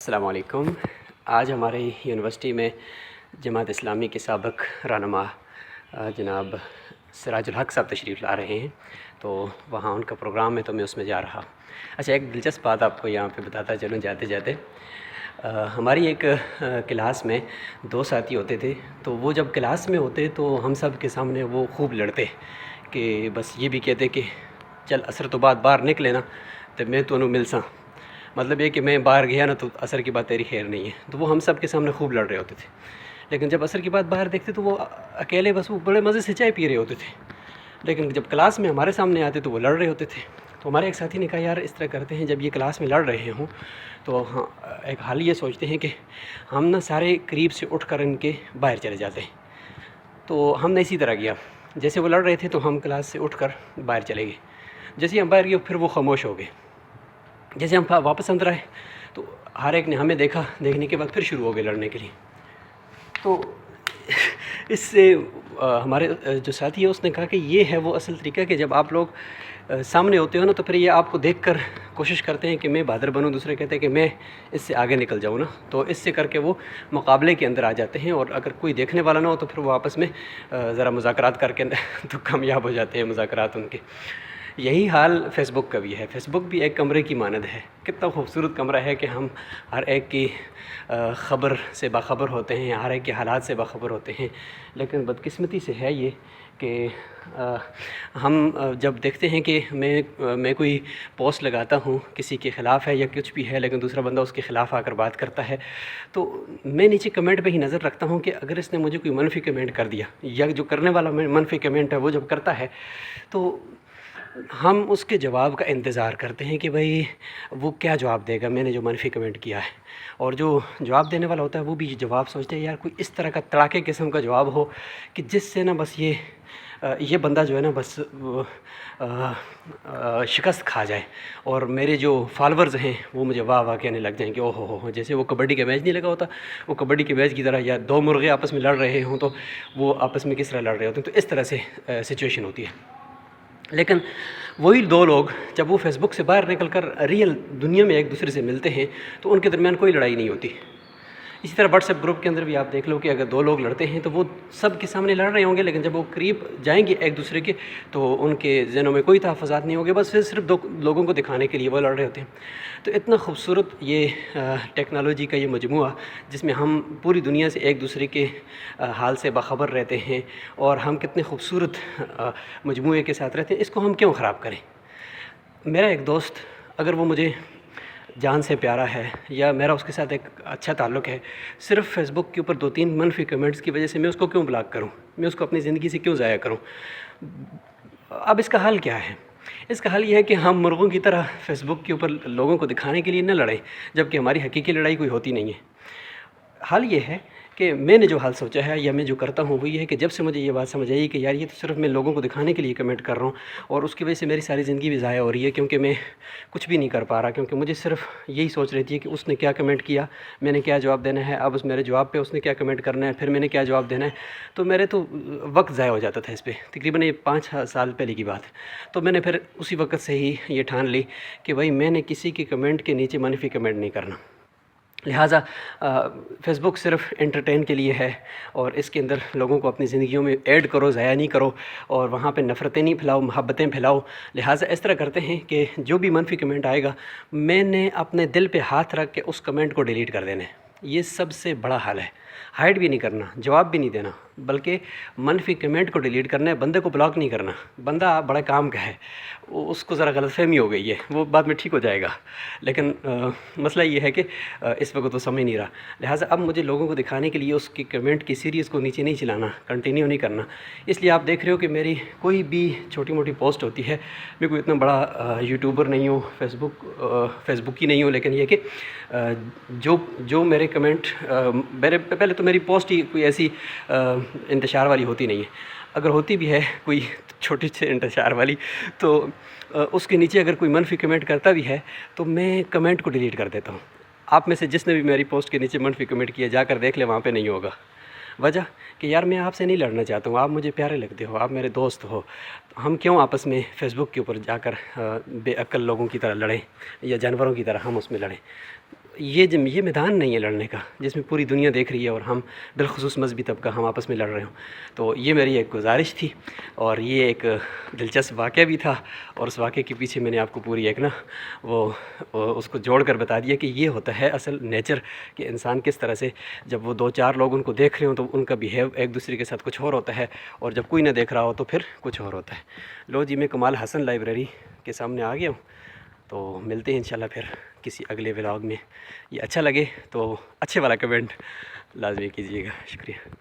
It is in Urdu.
السلام علیکم۔ آج ہمارے یونیورسٹی میں جماعت اسلامی کے سابق رہنما جناب سراج الحق صاحب تشریف لا رہے ہیں، تو وہاں ان کا پروگرام ہے تو میں اس میں جا رہا۔ اچھا، ایک دلچسپ بات آپ کو یہاں پہ بتاتا چلوں جاتے جاتے۔ ہماری ایک کلاس میں 2 ساتھی ہوتے تھے، تو وہ جب کلاس میں ہوتے تو ہم سب کے سامنے وہ خوب لڑتے کہ بس یہ بھی کہتے کہ چل عصر تو بعد باہر نکلے نا تو میں تو انہوں ملساں، مطلب یہ کہ میں باہر گیا نا تو عصر کی بات تیری خیر نہیں ہے۔ تو وہ ہم سب کے سامنے خوب لڑ رہے ہوتے تھے، لیکن جب عصر کی بات باہر دیکھتے تو وہ اکیلے بس وہ بڑے مزے سے چائے پی رہے ہوتے تھے، لیکن جب کلاس میں ہمارے سامنے آتے تو وہ لڑ رہے ہوتے تھے۔ تو ہمارے ایک ساتھی نے کہا یار اس طرح کرتے ہیں، جب یہ کلاس میں لڑ رہے ہوں تو ہاں ایک حل یہ سوچتے ہیں کہ ہم نا سارے قریب سے اٹھ کر ان کے باہر چلے جاتے ہیں۔ تو ہم نے اسی طرح کیا، جیسے وہ لڑ رہے تھے تو ہم کلاس سے اٹھ کر باہر چلے گئے۔ جیسے ہی ہم باہر گئے پھر وہ خاموش ہو گئے۔ جیسے ہم واپس اندر آئے تو ہر ایک نے ہمیں دیکھا، دیکھنے کے بعد پھر شروع ہو گئے لڑنے کے لیے۔ تو اس سے ہمارے جو ساتھی ہے اس نے کہا کہ یہ ہے وہ اصل طریقہ کہ جب آپ لوگ سامنے ہوتے ہو نا تو پھر یہ آپ کو دیکھ کر کوشش کرتے ہیں کہ میں بہادر بنوں، دوسرے کہتے ہیں کہ میں اس سے آگے نکل جاؤں نا، تو اس سے کر کے وہ مقابلے کے اندر آ جاتے ہیں، اور اگر کوئی دیکھنے والا نہ ہو تو پھر وہ آپس میں ذرا مذاکرات کر کے تو کامیاب ہو جاتے ہیں مذاکرات ان کے۔ یہی حال فیس بک کا بھی ہے۔ فیس بک بھی ایک کمرے کی مانند ہے، کتنا خوبصورت کمرہ ہے کہ ہم ہر ایک کی خبر سے باخبر ہوتے ہیں، ہر ایک کے حالات سے باخبر ہوتے ہیں، لیکن بدقسمتی سے ہے یہ کہ ہم جب دیکھتے ہیں کہ میں کوئی پوسٹ لگاتا ہوں کسی کے خلاف ہے یا کچھ بھی ہے، لیکن دوسرا بندہ اس کے خلاف آ کر بات کرتا ہے، تو میں نیچے کمنٹ پہ ہی نظر رکھتا ہوں کہ اگر اس نے مجھے کوئی منفی کمنٹ کر دیا یا جو کرنے والا منفی کمنٹ ہے وہ جب کرتا ہے تو ہم اس کے جواب کا انتظار کرتے ہیں کہ بھئی وہ کیا جواب دے گا میں نے جو منفی کمنٹ کیا ہے، اور جو جواب دینے والا ہوتا ہے وہ بھی جواب سوچتے ہیں یار کوئی اس طرح کا تڑاکے قسم کا جواب ہو کہ جس سے نا بس یہ بندہ جو ہے نا بس شکست کھا جائے، اور میرے جو فالورز ہیں وہ مجھے واہ واہ کہنے لگ جائیں کہ او ہو جیسے وہ کبڈی کا میچ نہیں لگا ہوتا، وہ کبڈی کے میچ کی طرح، یا 2 مرغے آپس میں لڑ رہے ہوں تو وہ آپس میں کس طرح لڑ رہے ہوتے ہیں، تو اس طرح سے سچویشن ہوتی ہے۔ لیکن وہی 2 لوگ جب وہ فیس بک سے باہر نکل کر ریئل دنیا میں ایک دوسرے سے ملتے ہیں تو ان کے درمیان کوئی لڑائی نہیں ہوتی۔ اسی طرح واٹس ایپ گروپ کے اندر بھی آپ دیکھ لو کہ اگر 2 لوگ لڑتے ہیں تو وہ سب کے سامنے لڑ رہے ہوں گے، لیکن جب وہ قریب جائیں گے ایک دوسرے کے تو ان کے ذہنوں میں کوئی تحفظات نہیں ہوں گے، بس صرف 2 لوگوں کو دکھانے کے لیے وہ لڑ رہے ہوتے ہیں۔ تو اتنا خوبصورت یہ ٹیکنالوجی کا یہ مجموعہ جس میں ہم پوری دنیا سے ایک دوسرے کے حال سے باخبر رہتے ہیں، اور ہم کتنے خوبصورت مجموعے کے ساتھ رہتے ہیں، اس کو ہم کیوں خراب کریں؟ میرا ایک دوست اگر وہ مجھے جان سے پیارا ہے یا میرا اس کے ساتھ ایک اچھا تعلق ہے، صرف فیس بک کے اوپر 2-3 منفی کمنٹس کی وجہ سے میں اس کو کیوں بلاک کروں، میں اس کو اپنی زندگی سے کیوں ضائع کروں؟ اب اس کا حل کیا ہے؟ اس کا حل یہ ہے کہ ہم مرغوں کی طرح فیس بک کے اوپر لوگوں کو دکھانے کے لیے نہ لڑیں، جبکہ ہماری حقیقی لڑائی کوئی ہوتی نہیں ہے۔ حل یہ ہے کہ میں نے جو حل سوچا ہے یا میں جو کرتا ہوں وہ یہ ہے کہ جب سے مجھے یہ بات سمجھ آئی کہ یار یہ تو صرف میں لوگوں کو دکھانے کے لیے کمنٹ کر رہا ہوں، اور اس کی وجہ سے میری ساری زندگی بھی ضائع ہو رہی ہے، کیونکہ میں کچھ بھی نہیں کر پا رہا، کیونکہ مجھے صرف یہی سوچ رہتی ہے کہ اس نے کیا کمنٹ کیا، میں نے کیا جواب دینا ہے، اب اس میرے جواب پہ اس نے کیا کمنٹ کرنا ہے، پھر میں نے کیا جواب دینا ہے، تو میرے تو وقت ضائع ہو جاتا تھا اس پہ۔ تقریباً یہ 5 سال پہلے کی بات ہے۔ تو میں نے پھر اسی وقت سے ہی یہ ٹھان لی کہ بھائی میں نے کسی کے کمنٹ کے نیچے منفی کمنٹ نہیں کرنا، لہٰذا فیس بک صرف انٹرٹین کے لیے ہے، اور اس کے اندر لوگوں کو اپنی زندگیوں میں ایڈ کرو، ضائع نہیں کرو، اور وہاں پہ نفرتیں نہیں پھیلاؤ، محبتیں پھیلاؤ۔ لہٰذا اس طرح کرتے ہیں کہ جو بھی منفی کمنٹ آئے گا میں نے اپنے دل پہ ہاتھ رکھ کے اس کمنٹ کو ڈیلیٹ کر دینا ہے۔ یہ سب سے بڑا حل ہے، ہائڈ بھی نہیں کرنا، جواب بھی نہیں دینا، بلکہ منفی کمنٹ کو ڈیلیٹ کرنا ہے، بندے کو بلاک نہیں کرنا۔ بندہ بڑا کام کا ہے، اس کو ذرا غلط فہمی ہو گئی ہے، وہ بعد میں ٹھیک ہو جائے گا، لیکن مسئلہ یہ ہے کہ اس وقت وہ سمجھ نہیں رہا۔ لہٰذا اب مجھے لوگوں کو دکھانے کے لیے اس کی کمنٹ کی سیریز کو نیچے نہیں چلانا، کنٹینیو نہیں کرنا۔ اس لیے آپ دیکھ رہے ہو کہ میری کوئی بھی چھوٹی موٹی پوسٹ ہوتی ہے، میں کوئی اتنا بڑا یوٹیوبر نہیں ہوں، فیس بک ہی نہیں ہوں، لیکن یہ کہ جو میرے کمنٹ میرے پہلے تو میری پوسٹ ہی کوئی ایسی انتشار والی ہوتی نہیں ہے، اگر ہوتی بھی ہے کوئی چھوٹی سے انتشار والی تو اس کے نیچے اگر کوئی منفی کمنٹ کرتا بھی ہے تو میں کمنٹ کو ڈیلیٹ کر دیتا ہوں۔ آپ میں سے جس نے بھی میری پوسٹ کے نیچے منفی کمنٹ کیا جا کر دیکھ لے، وہاں پہ نہیں ہوگا۔ وجہ کہ یار میں آپ سے نہیں لڑنا چاہتا ہوں، آپ مجھے پیارے لگتے ہو، آپ میرے دوست ہو، ہم کیوں آپس میں فیس بک کے اوپر جا کر بے عقل لوگوں کی طرح لڑیں یا جانوروں کی طرح ہم اس میں لڑیں؟ یہ میدان نہیں ہے لڑنے کا جس میں پوری دنیا دیکھ رہی ہے اور ہم بالخصوص مذہبی طبقہ ہم آپس میں لڑ رہے ہوں. تو یہ میری ایک گزارش تھی اور یہ ایک دلچسپ واقعہ بھی تھا، اور اس واقعے کے پیچھے میں نے آپ کو پوری ایک نا وہ اس کو جوڑ کر بتا دیا کہ یہ ہوتا ہے اصل نیچر، کہ انسان کس طرح سے جب وہ دو چار لوگ ان کو دیکھ رہے ہوں تو ان کا بیہیو ایک دوسرے کے ساتھ کچھ اور ہوتا ہے، اور جب کوئی نہ دیکھ رہا ہو تو پھر کچھ اور ہوتا ہے. لو جی، میں کمال حسن لائبریری کے سامنے آ گیا ہوں، تو ملتے ہیں انشاءاللہ پھر کسی اگلے ولاگ میں. یہ اچھا لگے تو اچھے والا کمنٹ لازمی کیجیے گا. شکریہ.